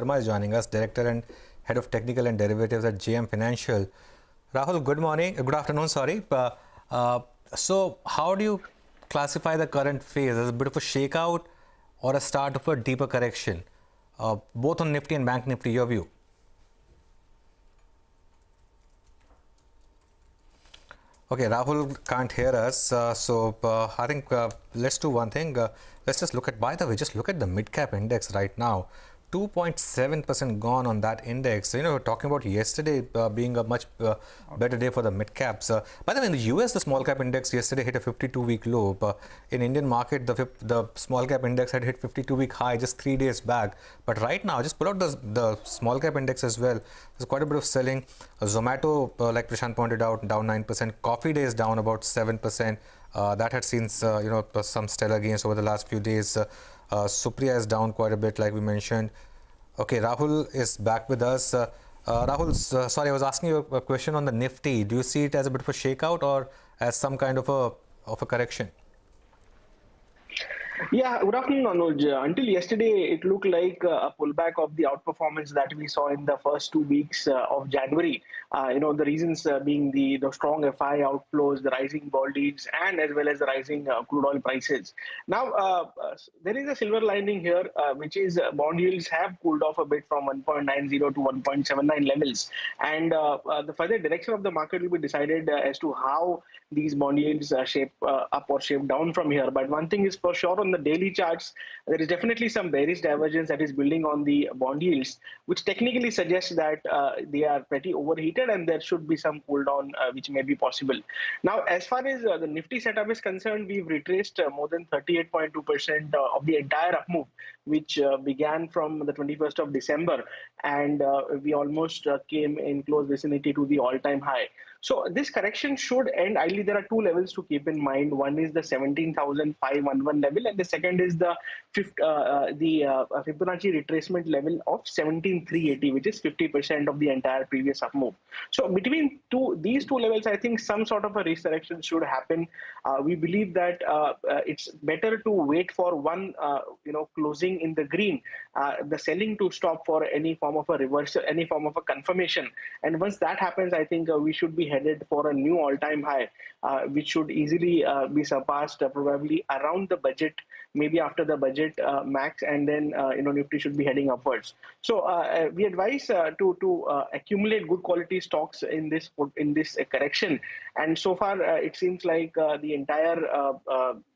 Sharma is joining us, Director and Head of Technical and Derivatives at JM Financial. Rahul, good afternoon, sorry. So how do you classify the current phase as a bit of a shakeout or a start of a deeper correction, both on Nifty and Bank Nifty, your view? Okay, Rahul can't hear us, I think let's do one thing. Let's just look at, by the way, just look at the mid-cap index right now. 2.7% gone on that index. You know, we're talking about yesterday being a much better day for the mid-caps. By the way, in the US, the small-cap index yesterday hit a 52-week low. In Indian market, the small-cap index had hit 52-week high just 3 days back. But right now, just pull out the small-cap index as well. There's quite a bit of selling. Zomato, like Prashant pointed out, down 9%. Coffee Day is down about 7%. That had seen some stellar gains over the last few days. Supriya is down quite a bit, like we mentioned. Okay, Rahul is back with us. Rahul, sorry, I was asking you a question on the Nifty. Do you see it as a bit of a shakeout or as some kind of a correction? Yeah, good afternoon, Anuj. Until yesterday, it looked like a pullback of the outperformance that we saw in the first 2 weeks of January. The reasons being the strong FI outflows, the rising bond yields, and as well as the rising crude oil prices. Now, there is a silver lining here, which is bond yields have cooled off a bit from 1.90 to 1.79 levels. And the further direction of the market will be decided as to how these bond yields shape up or shape down from here. But one thing is for sure, on the daily charts, there is definitely some bearish divergence that is building on the bond yields, which technically suggests that they are pretty overheated and there should be some cool down which may be possible. Now, as far as the Nifty setup is concerned, we've retraced more than 38.2% of the entire up move, which began from the 21st of December, and we almost came in close vicinity to the all-time high. So this correction should end. Ideally, there are two levels to keep in mind. One is the 17,511 level, and the second is the Fibonacci retracement level of 17,380, which is 50% of the entire previous up move. So between these two levels, I think some sort of a resurrection should happen. We believe that it's better to wait for one, closing in the green, the selling to stop for any form of a reversal, any form of a confirmation. And once that happens, I think we should be headed for a new all-time high, which should easily be surpassed probably around the budget, maybe after the budget max, and then Nifty should be heading upwards. So we advise to accumulate good quality stocks in this correction. And so far, it seems like the entire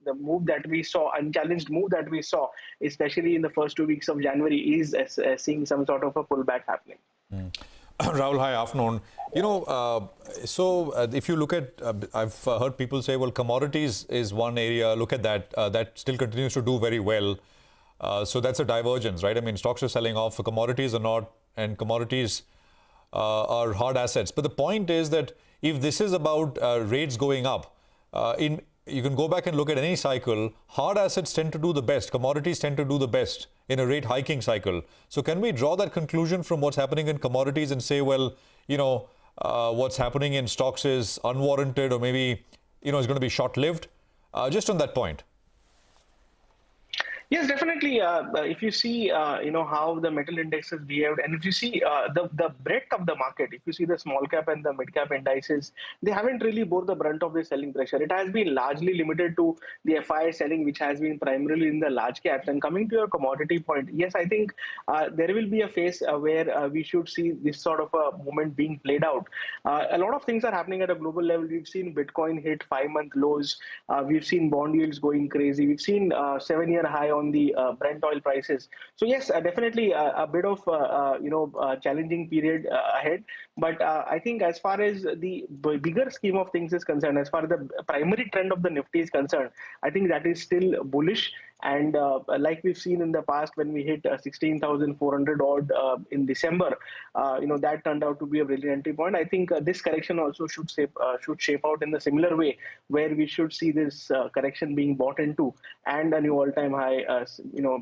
the move that we saw, unchallenged move that we saw, especially in the first 2 weeks of January, is seeing some sort of a pullback happening. Rahul, hi, afternoon. If you look at, I've heard people say, well, commodities is one area. Look at that. That still continues to do very well. So that's a divergence, right? I mean, stocks are selling off, commodities are not, and commodities are hard assets. But the point is that if this is about rates going up, you can go back and look at any cycle. Hard assets tend to do the best. Commodities tend to do the best in a rate hiking cycle. So can we draw that conclusion from what's happening in commodities and say, well, what's happening in stocks is unwarranted, or maybe, is going to be short-lived? Just on that point. Yes, definitely. If you see, how the metal indexes behaved, and if you see the breadth of the market, if you see the small cap and the mid cap indices, they haven't really bore the brunt of the selling pressure. It has been largely limited to the FI selling, which has been primarily in the large caps. And coming to your commodity point, yes, I think there will be a phase where we should see this sort of a movement being played out. A lot of things are happening at a global level. We've seen Bitcoin hit 5-month lows. We've seen bond yields going crazy. We've seen 7-year high on the Brent oil prices. So yes, definitely a bit of challenging period ahead. But I think as far as the bigger scheme of things is concerned, as far as the primary trend of the Nifty is concerned, I think that is still bullish. And like we've seen in the past, when we hit 16,400 odd in December, that turned out to be a brilliant entry point. I think this correction also should shape out in the similar way, where we should see this correction being bought into and a new all-time high,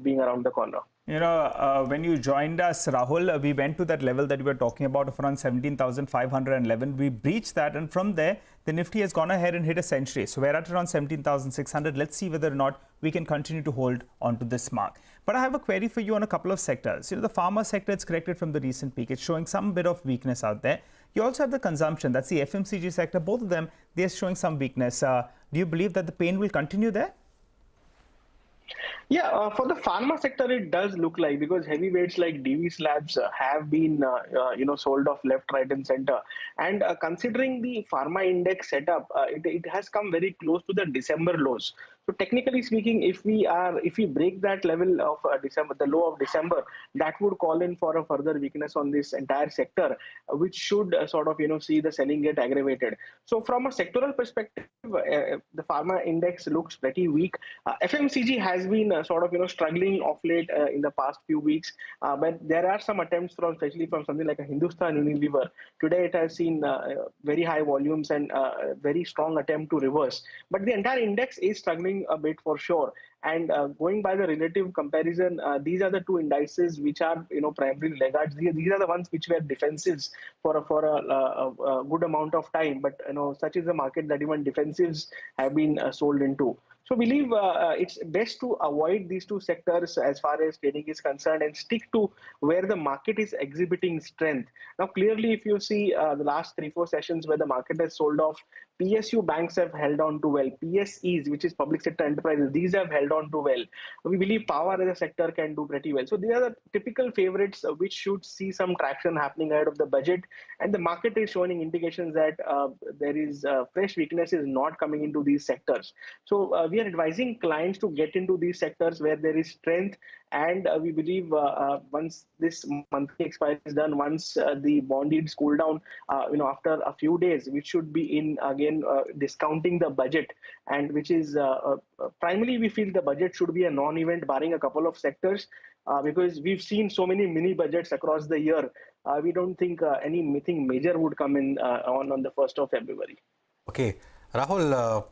being around the corner. When you joined us, Rahul, we went to that level that we were talking about of around 17,511. We breached that, and from there, the Nifty has gone ahead and hit a century. So we're at around 17,600. Let's see whether or not we can continue to hold on to this mark. But I have a query for you on a couple of sectors. The pharma sector, it's corrected from the recent peak. It's showing some bit of weakness out there. You also have the consumption. That's the FMCG sector. Both of them, they're showing some weakness. Do you believe that the pain will continue there? Yeah, for the pharma sector, it does look like, because heavyweights like DV slabs have been, sold off left, right, and center. And considering the pharma index setup, it has come very close to the December lows. So technically speaking, if we break that level of December, the low of December, that would call in for a further weakness on this entire sector, which should see the selling get aggravated. So from a sectoral perspective, the pharma index looks pretty weak. FMCG has been struggling of late in the past few weeks, but there are some attempts especially from something like a Hindustan Unilever. Today it has seen very high volumes and very strong attempt to reverse. But the entire index is struggling a bit for sure. And going by the relative comparison, these are the two indices which are primarily laggards. These are the ones which were defensives for a good amount of time. But such is the market that even defensives have been sold into. So we believe it's best to avoid these two sectors as far as trading is concerned and stick to where the market is exhibiting strength. Now, clearly, if you see the last 3-4 sessions where the market has sold off, PSU banks have held on to well. PSEs, which is public sector enterprises, these have held on to well. We believe power as a sector can do pretty well. So these are the typical favorites which should see some traction happening ahead of the budget. And the market is showing indications that there is fresh weakness is not coming into these sectors. So we are advising clients to get into these sectors where there is strength. And we believe once this monthly expiry is done, once the bond yields cool down, after a few days, we should be in again discounting the budget, and which is primarily we feel the budget should be a non-event barring a couple of sectors, because we've seen so many mini budgets across the year. We don't think anything major would come in on the 1st of February. Okay, Rahul.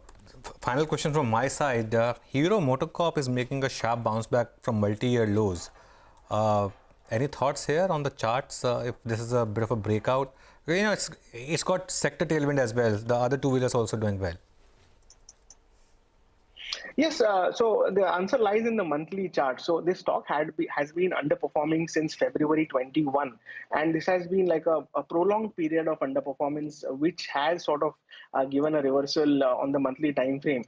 Final question from my side. Hero MotoCorp is making a sharp bounce back from multi-year lows. Any thoughts here on the charts? If this is a bit of a breakout, it's got sector tailwind as well. The other two-wheelers also doing well. Yes, so the answer lies in the monthly chart. So this stock has been underperforming since February 21, and this has been like a prolonged period of underperformance, which has given a reversal on the monthly time frame.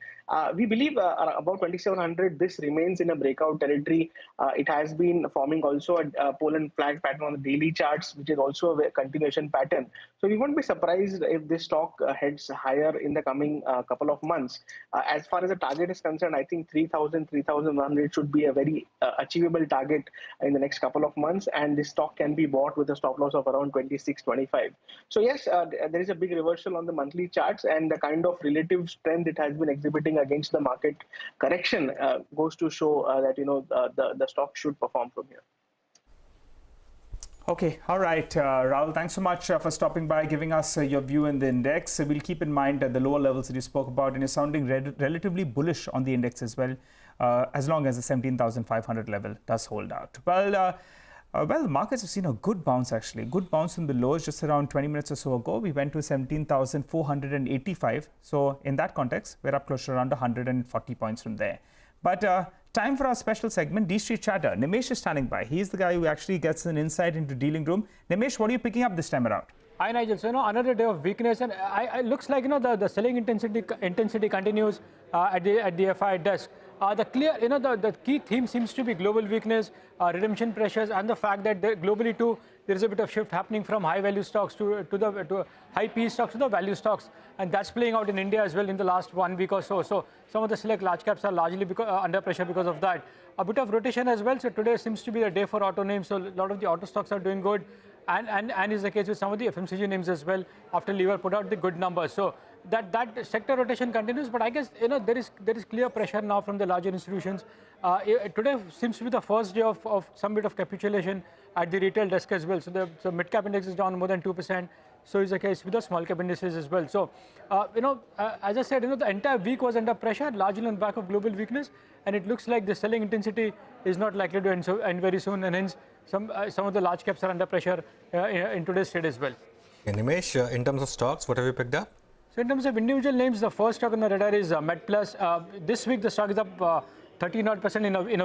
We believe about 2700, this remains in a breakout territory. It has been forming also a pole and flag pattern on the daily charts, which is also a continuation pattern. So we won't be surprised if this stock heads higher in the coming couple of months. As far as the target is concerned, I think 3,100 should be a very achievable target in the next couple of months, and this stock can be bought with a stop loss of around 26.25. So yes, there is a big reversal on the monthly charts, and the kind of relative strength it has been exhibiting against the market correction goes to show that the stock should perform from here. Okay, all right, Rahul, thanks so much for stopping by, giving us your view in the index. We'll keep in mind the lower levels that you spoke about, and you're sounding relatively bullish on the index as well, as long as the 17,500 level does hold out. Well, the markets have seen a good bounce, actually. Good bounce from the lows just around 20 minutes or so ago. We went to 17,485. So in that context, we're up close to around 140 points from there. But time for our special segment, D Street Chatter. Nimesh is standing by. He's the guy who actually gets an insight into dealing room. Nimesh, what are you picking up this time around? Hi, Nigel. So, another day of weakness, and it looks like, the selling intensity continues at the FI desk. The clear, the key theme seems to be global weakness, redemption pressures, and the fact that globally too, there is a bit of shift happening from high value stocks to high PE stocks to the value stocks, and that's playing out in India as well in the last 1 week or so. So some of the select large caps are largely under pressure because of that. A bit of rotation as well. So today seems to be the day for auto names. So a lot of the auto stocks are doing good, and is the case with some of the FMCG names as well after Lever put out the good numbers. So that sector rotation continues, but I guess there is clear pressure now from the larger institutions. Today seems to be the first day of some bit of capitulation at the retail desk as well. So the mid cap index is down more than 2%. So is the case with the small cap indices as well. So, as I said, the entire week was under pressure, largely on the back of global weakness, and it looks like the selling intensity is not likely to end very soon, and hence some of the large caps are under pressure in today's trade as well. And Nimesh, in terms of stocks, what have you picked up? So in terms of individual names, the first stock on the radar is MedPlus. This week the stock is up 13% in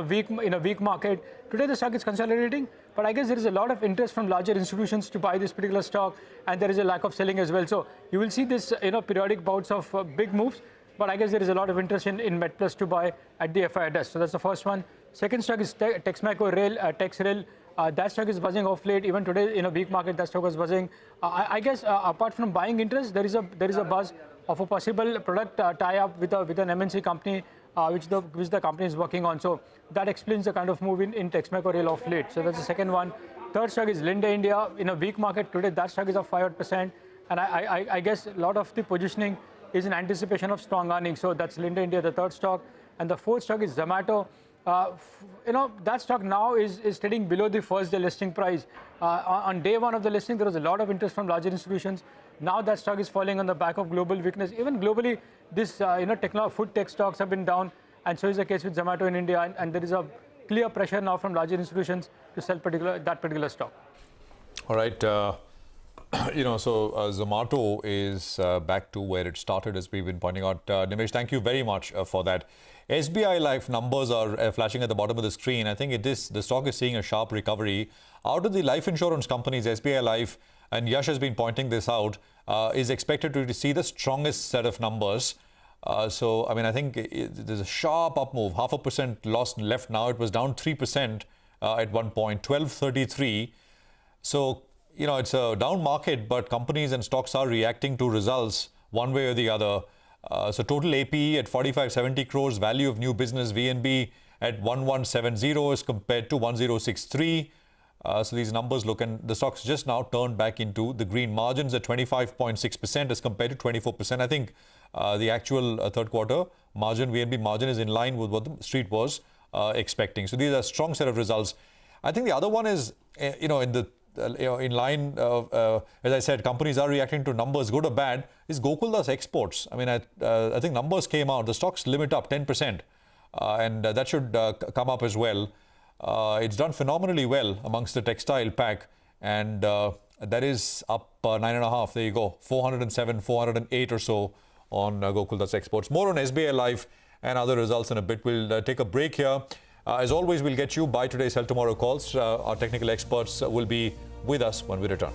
a weak market. Today the stock is consolidating, but I guess there is a lot of interest from larger institutions to buy this particular stock, and there is a lack of selling as well. So you will see this periodic bouts of big moves, but I guess there is a lot of interest in MedPlus to buy at the FI desk. So that's the first one. Second stock is Texmaco Rail, Texrail. That stock is buzzing off late. Even today in a weak market, that stock was buzzing. I guess apart from buying interest, there is a buzz of a possible product tie-up with an MNC company, which the company is working on. So that explains the kind of move in Texmaco Rail off late. So that's the second one. Third stock is Linde India. In a weak market today, that stock is up 5%. And I guess a lot of the positioning is in anticipation of strong earnings. So that's Linde India, the third stock. And the fourth stock is Zomato. That stock now is trading below the first day listing price. On day one of the listing, there was a lot of interest from larger institutions. Now that stock is falling on the back of global weakness. Even globally, this food tech stocks have been down, and so is the case with Zomato in India. And there is a clear pressure now from larger institutions to sell that particular stock. All right. Zomato is back to where it started, as we've been pointing out. Nimesh, thank you very much for that. SBI Life numbers are flashing at the bottom of the screen. I think the stock is seeing a sharp recovery. Out of the life insurance companies, SBI Life, and Yash has been pointing this out, is expected to see the strongest set of numbers. I think there's a sharp up move, 0.5% loss left now. It was down 3% at one point, 12.33. So, it's a down market, but companies and stocks are reacting to results one way or the other. So total APE at 4570 crores, value of new business VNB at 1170 as compared to 1063. So these numbers look, and the stock's just now turned back into the green. Margins at 25.6% as compared to 24%. I think the actual third quarter VNB margin is in line with what the street was expecting. So these are a strong set of results. I think the other one is, in line, as I said, companies are reacting to numbers, good or bad, is Gokuldas Exports. I think numbers came out. The stock's limit up 10%, and that should come up as well. It's done phenomenally well amongst the textile pack, and that is up 9.5. There you go, 407, 408 or so on Gokuldas Exports. More on SBI Life and other results in a bit. We'll take a break here. As always, we'll get you by today's Sell Tomorrow calls. Our technical experts will be with us when we return.